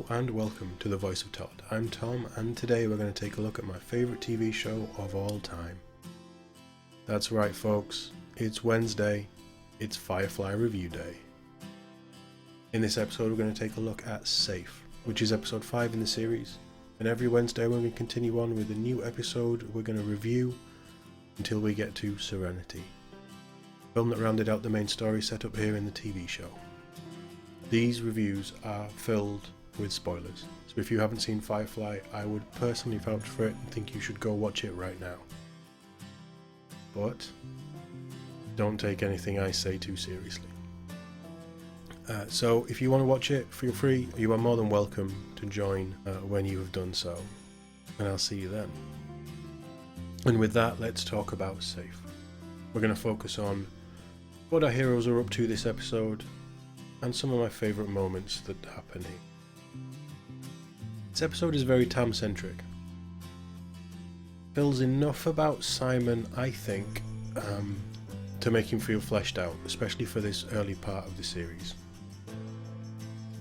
Hello and welcome to The Voice of TOD. I'm Tom and today we're going to take a look at my favourite TV show of all time. That's right folks, it's Wednesday, it's Firefly Review Day. In this episode we're going to take a look at Safe, which is episode 5 in the series, and every Wednesday we're going to continue on with a new episode we're going to review until we get to Serenity, the film that rounded out the main story set up here in the TV show. These reviews are filled with spoilers, so if you haven't seen Firefly, I would personally vouch for it and think you should go watch it right now. But don't take anything I say too seriously. So if you want to watch it, feel free, you are more than welcome to join when you have done so, and I'll see you then. And with that, let's talk about Safe. We're going to focus on what our heroes are up to this episode, and some of my favourite moments that happen here. This episode is very Tam-centric. Fills enough about Simon, I think, to make him feel fleshed out, especially for this early part of the series.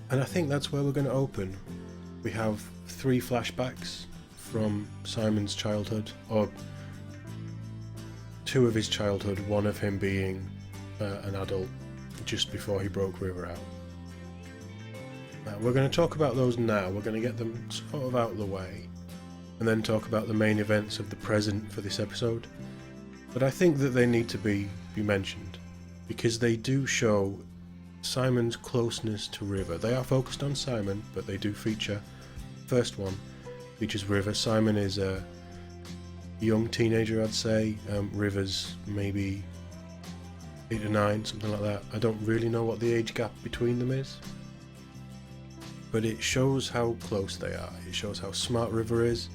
And I think that's where we're going to open. We have 3 flashbacks from Simon's childhood, or 2 of his childhood, one of him being an adult just before he broke River out. We're going to talk about those now. We're going to get them sort of out of the way and then talk about the main events of the present for this episode. But I think that they need to be mentioned because they do show Simon's closeness to River. They are focused on Simon, but they do feature, the first one features River. Simon is a young teenager, I'd say. River's maybe 8 or 9, something like that. I don't really know what the age gap between them is, but it shows how close they are. It shows how smart River is,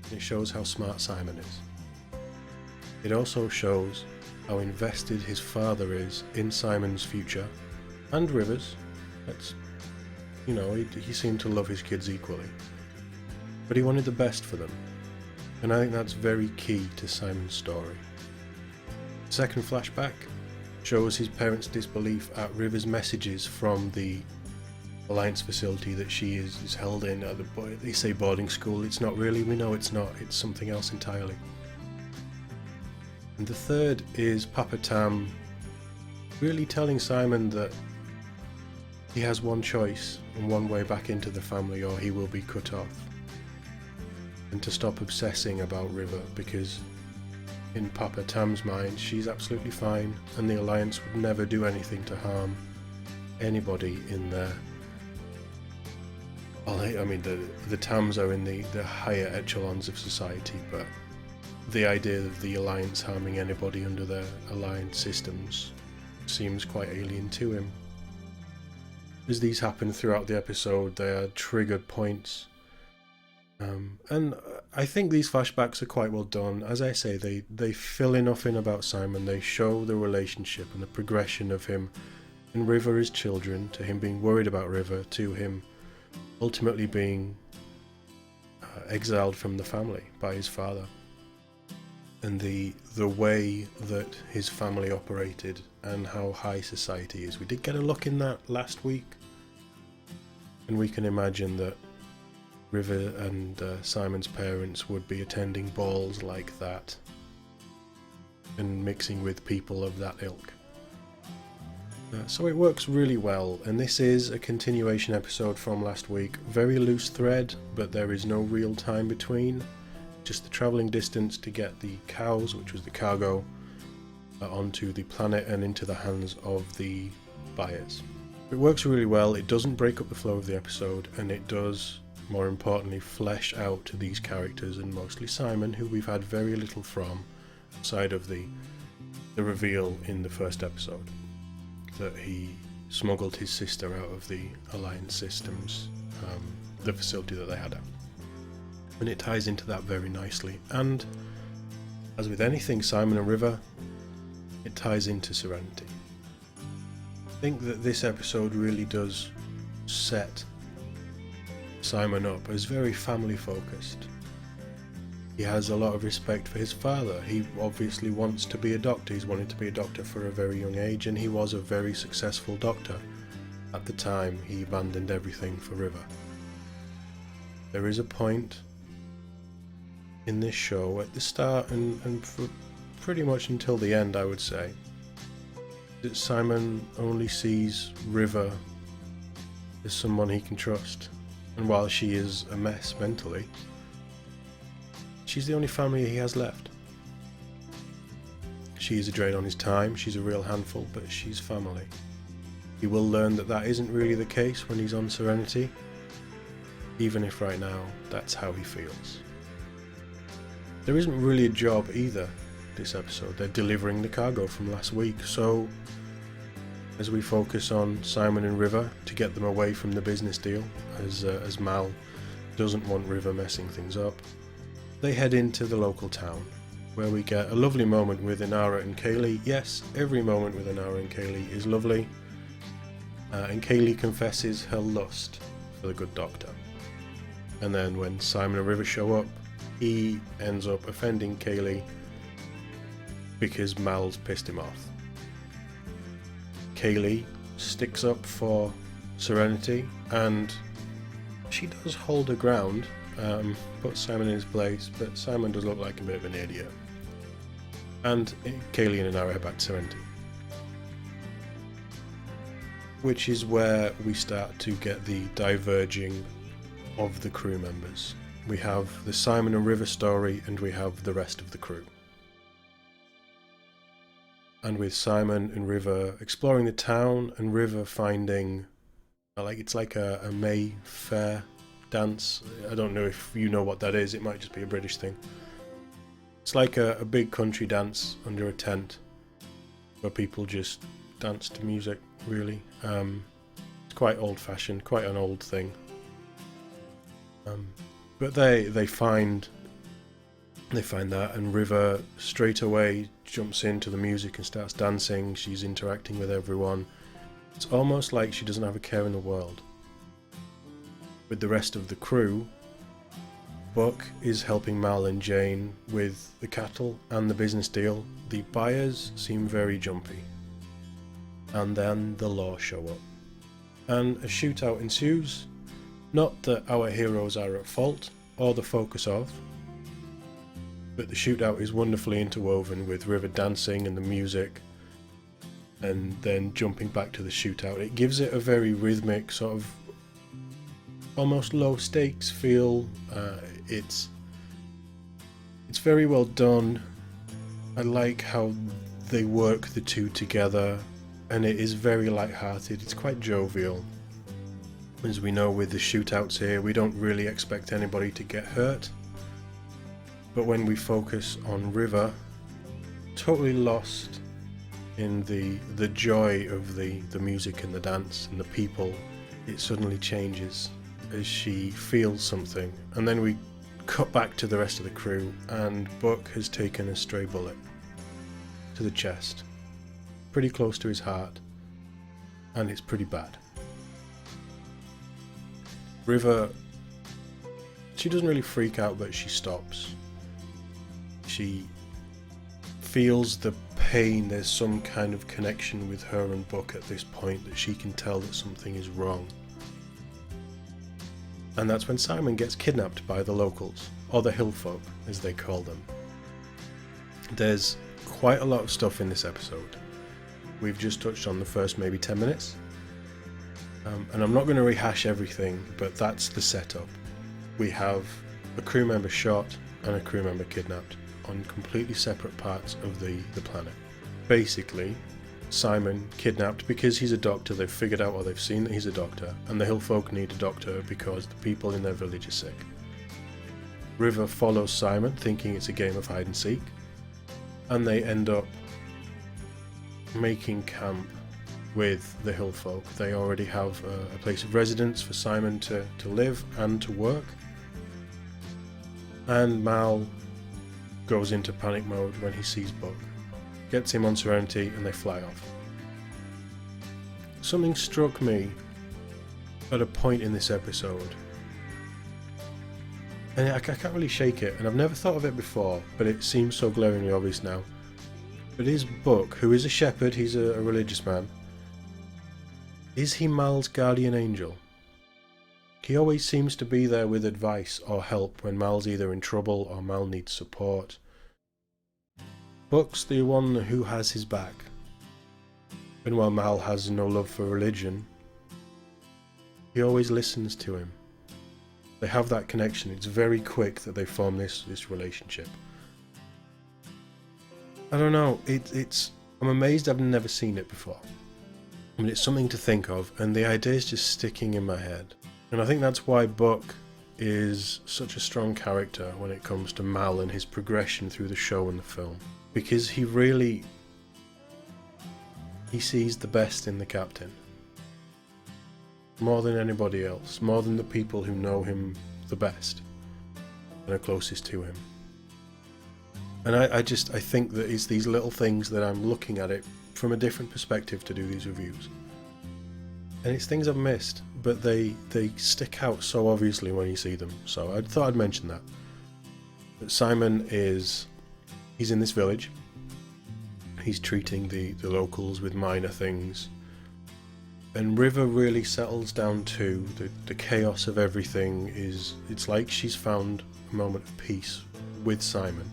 and it shows how smart Simon is. It also shows how invested his father is in Simon's future, and River's. That's, you know, he seemed to love his kids equally, but he wanted the best for them, and I think that's very key to Simon's story. The second flashback shows his parents' disbelief at River's messages from the Alliance facility that she is held in at they say boarding school. It's not really, we know it's not, it's something else entirely. And the third is Papa Tam really telling Simon that he has one choice and one way back into the family, or he will be cut off, and to stop obsessing about River, because in Papa Tam's mind, she's absolutely fine, and the Alliance would never do anything to harm anybody in there. Well, I mean, the Tams are in the higher echelons of society, but the idea of the Alliance harming anybody under their Alliance systems seems quite alien to him. As these happen throughout the episode, they are triggered points. And I think these flashbacks are quite well done. As I say, they fill enough in about Simon. They show the relationship and the progression of him and River as children, to him being worried about River, to him ultimately being exiled from the family by his father, and the way that his family operated and how high society is. We did get a look in that last week, and we can imagine that River and Simon's parents would be attending balls like that and mixing with people of that ilk. So it works really well, and this is a continuation episode from last week. Very loose thread, but there is no real time between. Just the travelling distance to get the cows, which was the cargo, onto the planet and into the hands of the buyers. It works really well. It doesn't break up the flow of the episode, and it does, more importantly, flesh out these characters, and mostly Simon, who we've had very little from outside of the reveal in the first episode that he smuggled his sister out of the Alliance systems, the facility that they had at. And it ties into that very nicely, and as with anything Simon and River, it ties into Serenity. I think that this episode really does set Simon up as very family focused. He has a lot of respect for his father. He obviously wants to be a doctor. He's wanted to be a doctor for a very young age, and he was a very successful doctor. At the time, he abandoned everything for River. There is a point in this show at the start and for pretty much until the end, I would say, that Simon only sees River as someone he can trust. And while she is a mess mentally, she's the only family he has left. She is a drain on his time, she's a real handful, but she's family. He will learn that that isn't really the case when he's on Serenity, even if right now that's how he feels. There isn't really a job either this episode. They're delivering the cargo from last week, so as we focus on Simon and River to get them away from the business deal, as Mal doesn't want River messing things up, they head into the local town, where we get a lovely moment with Inara and Kaylee. Yes, every moment with Inara and Kaylee is lovely. And Kaylee confesses her lust for the good doctor. And then when Simon and River show up, he ends up offending Kaylee because Mal's pissed him off. Kaylee sticks up for Serenity, and she does hold her ground, puts Simon in his place, but Simon does look like a bit of an idiot. And Kaylee and Inara head back to Serenity. Which is where we start to get the diverging of the crew members. We have the Simon and River story, and we have the rest of the crew. And with Simon and River exploring the town, and River finding, it's like a May Fair dance. I don't know if you know what that is, it might just be a British thing. It's like a big country dance under a tent, where people just dance to music, really. It's quite old-fashioned, quite an old thing. But they find that, and River straight away jumps into the music and starts dancing. She's interacting with everyone. It's almost like she doesn't have a care in the world. With the rest of the crew, Buck is helping Mal and Jane with the cattle and the business deal. The buyers seem very jumpy. And then the law show up. And a shootout ensues. Not that our heroes are at fault, or the focus of, but the shootout is wonderfully interwoven with River dancing and the music, and then jumping back to the shootout. It gives it a very rhythmic, sort of almost low stakes feel. It's very well done. I like how they work the two together, and it is very light-hearted. It's quite jovial. As we know with the shootouts here, we don't really expect anybody to get hurt. But when we focus on River, totally lost in the joy of the music and the dance and the people, it suddenly changes as she feels something. And then we cut back to the rest of the crew, and Buck has taken a stray bullet to the chest, pretty close to his heart, and it's pretty bad. River, she doesn't really freak out, but she stops. She feels the pain. There's some kind of connection with her and Buck at this point, that she can tell that something is wrong. And that's when Simon gets kidnapped by the locals, or the hill folk as they call them. There's quite a lot of stuff in this episode. We've just touched on the first maybe 10 minutes. And I'm not going to rehash everything, but that's the setup. We have a crew member shot and a crew member kidnapped on completely separate parts of the planet. Basically, Simon kidnapped because he's a doctor. They've figured out, or they've seen that he's a doctor, and the hill folk need a doctor because the people in their village are sick. River follows Simon, thinking it's a game of hide and seek, and they end up making camp with the hill folk. They already have a place of residence for Simon to live and to work. And Mal goes into panic mode when he sees Buck, gets him on Serenity, and they fly off. Something struck me at a point in this episode, and I can't really shake it, and I've never thought of it before, but it seems so glaringly obvious now. But is Buck, who is a shepherd, he's a religious man, is he Mal's guardian angel? He always seems to be there with advice or help when Mal's either in trouble or Mal needs support. Buck's the one who has his back. And while Mal has no love for religion, he always listens to him. They have that connection. It's very quick that they form this relationship. I don't know, I'm amazed I've never seen it before. I mean, it's something to think of, and the idea is just sticking in my head. And I think that's why Buck is such a strong character when it comes to Mal and his progression through the show and the film. Because he sees the best in the captain. More than anybody else, more than the people who know him the best and are closest to him. And I think that it's these little things that I'm looking at it from a different perspective to do these reviews. And it's things I've missed, but they stick out so obviously when you see them. So I thought I'd mention that. But Simon he's in this village. He's treating the locals with minor things. And River really settles down too. The chaos of everything it's like she's found a moment of peace with Simon.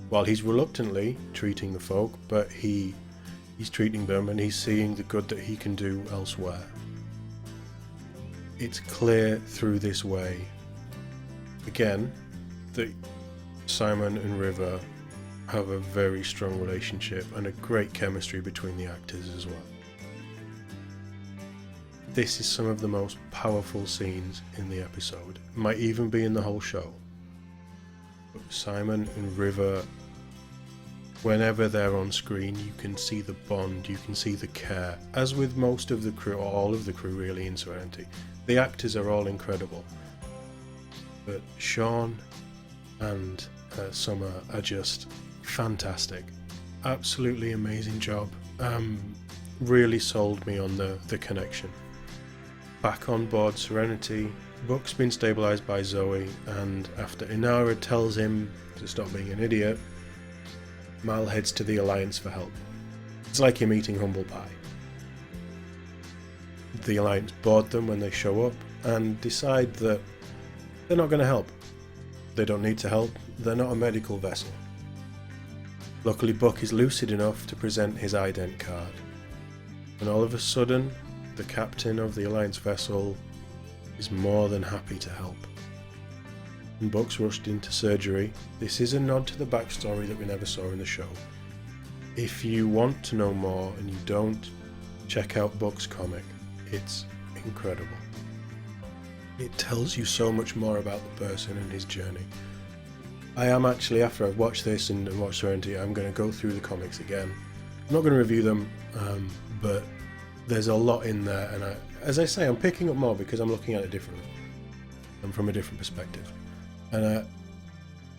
While he's reluctantly treating the folk, but he's treating them and he's seeing the good that he can do elsewhere. It's clear through this way, again, that Simon and River have a very strong relationship and a great chemistry between the actors as well. This is some of the most powerful scenes in the episode. It might even be in the whole show. But Simon and River, whenever they're on screen, you can see the bond, you can see the care. As with most of the crew, or all of the crew really in Serenity, the actors are all incredible. But Sean and Summer are just fantastic. Absolutely amazing job. Really sold me on the connection. Back on board Serenity, Buck's been stabilised by Zoe, and after Inara tells him to stop being an idiot, Mal heads to the Alliance for help. It's like him eating humble pie. The Alliance board them when they show up and decide that they're not going to help. They don't need to help, they're not a medical vessel. Luckily Buck is lucid enough to present his ident card. And all of a sudden, the captain of the Alliance vessel is more than happy to help. And Buck's rushed into surgery. This is a nod to the backstory that we never saw in the show. If you want to know more and you don't, check out Buck's comic. It's incredible. It tells you so much more about the person and his journey. I am actually, after I've watched this and watched Serenity, I'm going to go through the comics again. I'm not going to review them, but there's a lot in there, and as I say, I'm picking up more because I'm looking at it differently and from a different perspective. And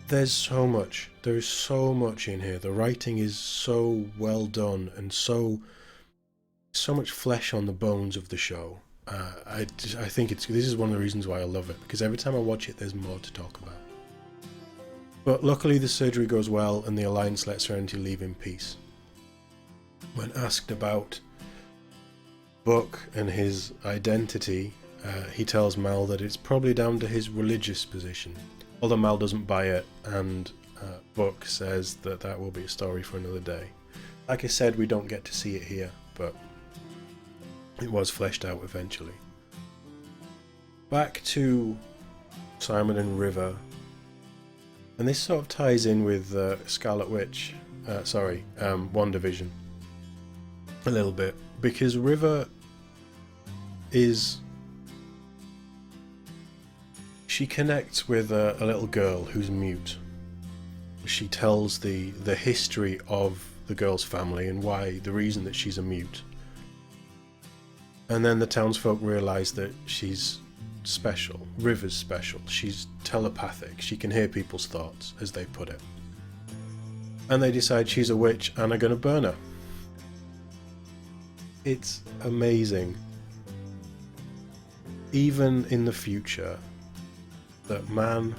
there's so much in here. The writing is so well done and so much flesh on the bones of the show. I think this is one of the reasons why I love it, because every time I watch it there's more to talk about. But luckily the surgery goes well and the Alliance lets Serenity leave in peace. When asked about Buck and his identity, he tells Mal that it's probably down to his religious position, although Mal doesn't buy it, and Buck says that will be a story for another day. Like I said, we don't get to see it here, but it was fleshed out eventually. Back to Simon and River, and this sort of ties in with Scarlet Witch, WandaVision a little bit, because River she connects with a little girl who's mute. She tells the history of the girl's family and the reason that she's a mute. And then the townsfolk realise that she's special. River's special. She's telepathic. She can hear people's thoughts, as they put it. And they decide she's a witch and are going to burn her. It's amazing. Even in the future, that man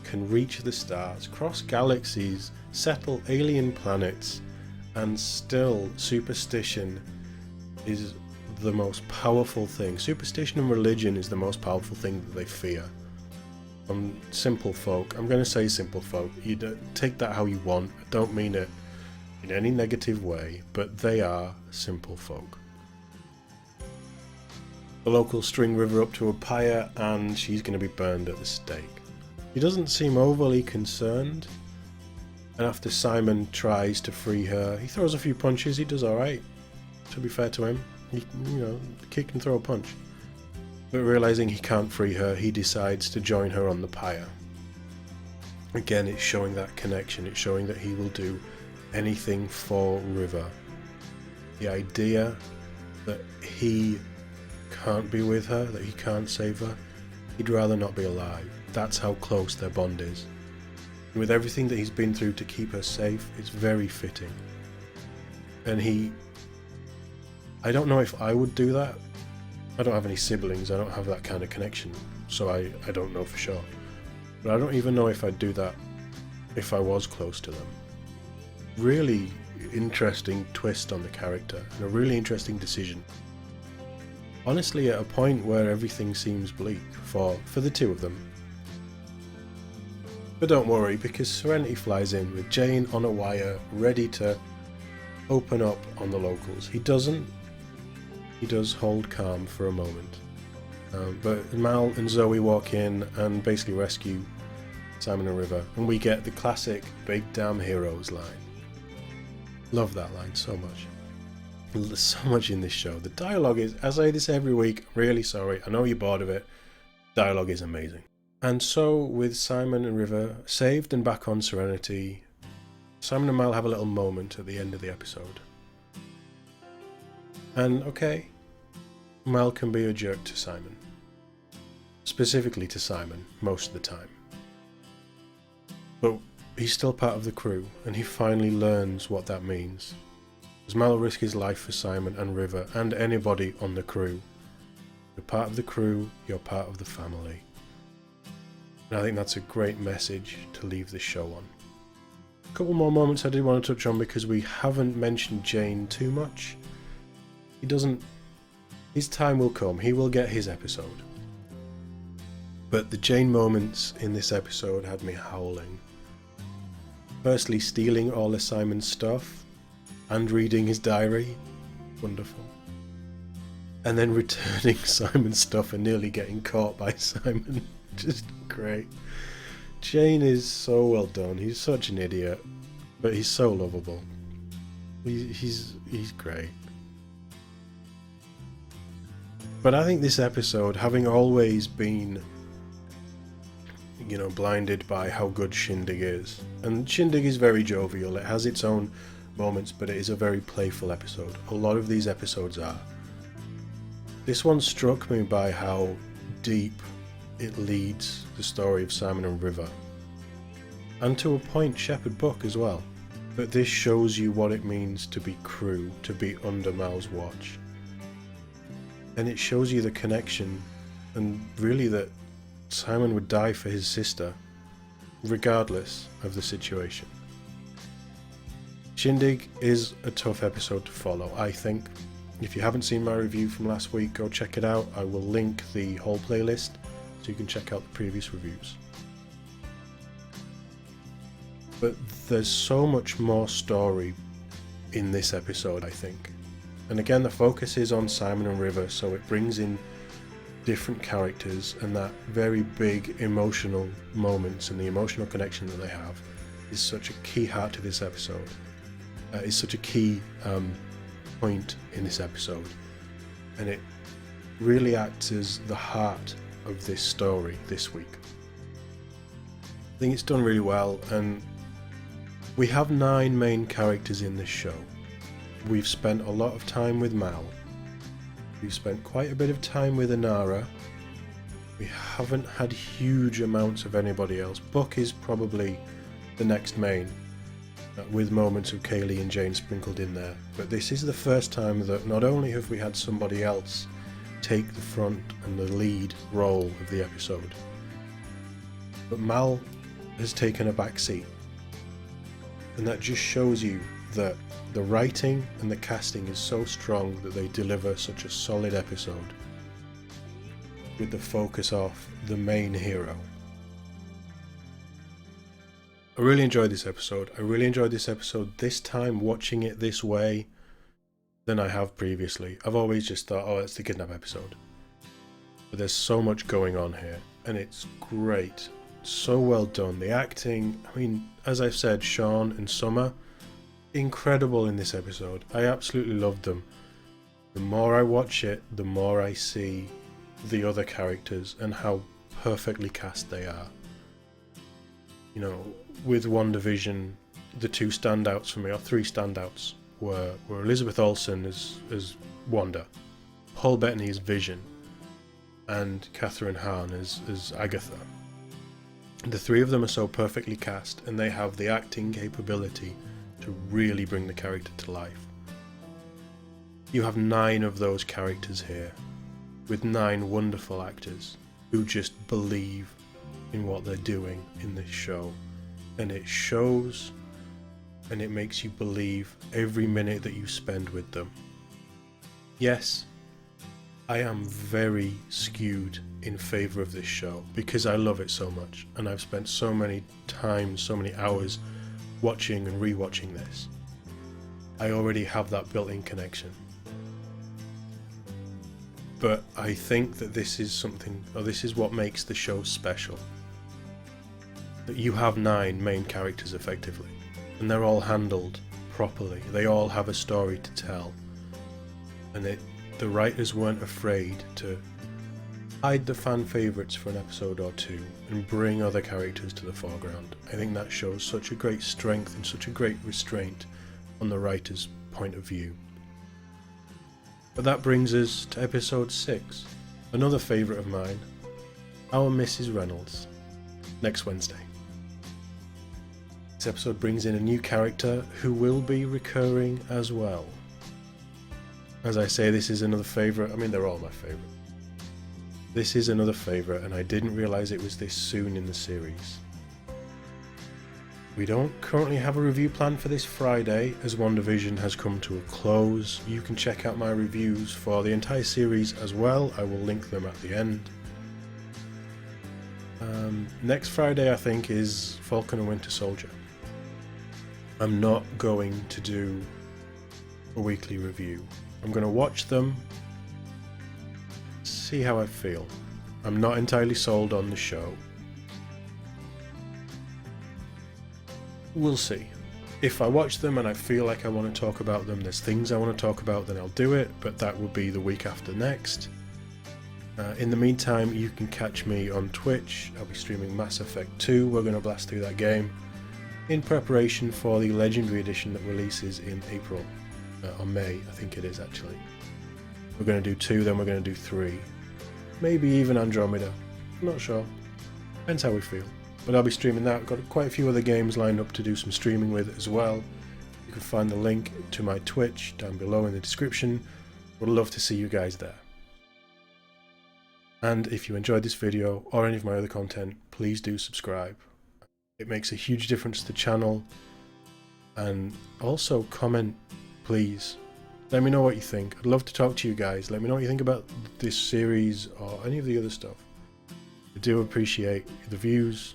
can reach the stars, cross galaxies, settle alien planets, and still superstition is the most powerful thing. Superstition and religion is the most powerful thing that they fear. Simple folk, I'm going to say simple folk, you take that how you want, I don't mean it in any negative way, but they are simple folk. The locals string River up to a pyre and she's going to be burned at the stake. He doesn't seem overly concerned, and after Simon tries to free her, he throws a few punches. He does alright, to be fair to him. He, kick and throw a punch. But realising he can't free her, he decides to join her on the pyre. Again, it's showing that connection, it's showing that he will do anything for River. The idea that he can't be with her, that he can't save her, he'd rather not be alive. That's how close their bond is. And with everything that he's been through to keep her safe, it's very fitting. And I don't know if I would do that. I don't have any siblings, I don't have that kind of connection, so I don't know for sure. But I don't even know if I'd do that if I was close to them. Really interesting twist on the character, and a really interesting decision. Honestly, at a point where everything seems bleak for the two of them. But don't worry, because Serenity flies in with Jane on a wire, ready to open up on the locals. He doesn't. He does hold calm for a moment. But Mal and Zoe walk in and basically rescue Simon and River, and we get the classic "big damn heroes" line. Love that line so much. There's so much in this show. The dialogue is, I say this every week, I'm really sorry, I know you're bored of it. Dialogue is amazing. And so, with Simon and River saved and back on Serenity, Simon and Mal have a little moment at the end of the episode. And okay, Mal can be a jerk to Simon. Specifically to Simon, most of the time. But he's still part of the crew, and he finally learns what that means. As Mal risks his life for Simon and River and anybody on the crew. You're part of the crew, you're part of the family. And I think that's a great message to leave this show on. A couple more moments I did want to touch on because we haven't mentioned Jane too much. His time will come, he will get his episode. But the Jane moments in this episode had me howling. Firstly, stealing all of Simon's stuff and reading his diary. Wonderful. And then returning Simon's stuff and nearly getting caught by Simon. Just great. Jane is so well done. He's such an idiot, but he's so lovable. He's great. But I think this episode, having always been, blinded by how good Shindig is, and Shindig is very jovial, it has its own moments, but it is a very playful episode. A lot of these episodes are. This one struck me by how deep it leads the story of Simon and River, and to a point Shepherd Buck as well. But this shows you what it means to be crew, to be under Mal's watch. And it shows you the connection, and really that Simon would die for his sister, regardless of the situation. Shindig is a tough episode to follow, I think. If you haven't seen my review from last week, go check it out. I will link the whole playlist so you can check out the previous reviews. But there's so much more story in this episode, I think. And again, the focus is on Simon and River, so it brings in different characters, and that very big emotional moments and the emotional connection that they have is such a key heart to this episode. Is such a key point in this episode, and it really acts as the heart of this story this week. I think it's done really well, and we have 9 main characters in this show. We've spent a lot of time with Mal. We've spent quite a bit of time with Inara. We haven't had huge amounts of anybody else. Buck is probably the next main, with moments of Kaylee and Jane sprinkled in there. But this is the first time that not only have we had somebody else take the front and the lead role of the episode, but Mal has taken a back seat. And that just shows you that The writing and the casting is so strong that they deliver such a solid episode, with the focus off the main hero. I really enjoyed this episode. I really enjoyed this episode this time, watching it this way, than I have previously. I've always just thought, oh, it's the kidnap episode. But there's so much going on here, and it's great. So well done. The acting, I mean, as I've said, Sean and Summer, incredible in this episode. I absolutely loved them. The more I watch it, the more I see the other characters and how perfectly cast they are. You know, with WandaVision, the two standouts for me, or three standouts, were Elizabeth Olsen as Wanda, Paul Bettany as Vision, and Catherine Hahn as Agatha. The three of them are so perfectly cast, and they have the acting capability to really bring the character to life. You have 9 of those characters here, with 9 wonderful actors who just believe in what they're doing in this show, and it shows, and it makes you believe every minute that you spend with them. Yes, I am very skewed in favour of this show because I love it so much, and I've spent so many times, so many hours watching and rewatching this. I already have that built-in connection. But I think that this is something, or this is what makes the show special. That you have 9 main characters effectively, and they're all handled properly. They all have a story to tell, and the writers weren't afraid to hide the fan favourites for an episode or two and bring other characters to the foreground. I think that shows such a great strength and such a great restraint on the writer's point of view. But that brings us to episode 6, another favourite of mine, Our Mrs. Reynolds, next Wednesday. This episode brings in a new character who will be recurring as well. As I say, this is another favourite. I mean, they're all my favourite. This is another favourite, and I didn't realise it was this soon in the series. We don't currently have a review planned for this Friday, as WandaVision has come to a close. You can check out my reviews for the entire series as well. I will link them at the end. Next Friday, I think, is Falcon and Winter Soldier. I'm not going to do a weekly review. I'm going to watch them, see how I feel. I'm not entirely sold on the show. We'll see. If I watch them and I feel like I want to talk about them, there's things I want to talk about, then I'll do it, but that will be the week after next. In the meantime, you can catch me on Twitch. I'll be streaming Mass Effect 2. We're going to blast through that game in preparation for the Legendary Edition that releases in April. Or May, I think it is actually. We're going to do 2, then we're going to do 3. Maybe even Andromeda. I'm not sure. Depends how we feel. But I'll be streaming that. I've got quite a few other games lined up to do some streaming with as well. You can find the link to my Twitch down below in the description. Would love to see you guys there. And if you enjoyed this video or any of my other content, please do subscribe. It makes a huge difference to the channel. And also comment, please. Let me know what you think. I'd love to talk to you guys. Let me know what you think about this series or any of the other stuff. I do appreciate the views,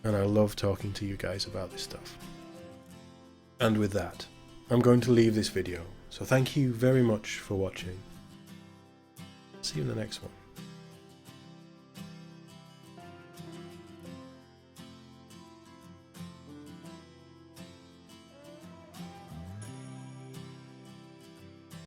and I love talking to you guys about this stuff. And with that, I'm going to leave this video. So thank you very much for watching. See you in the next one.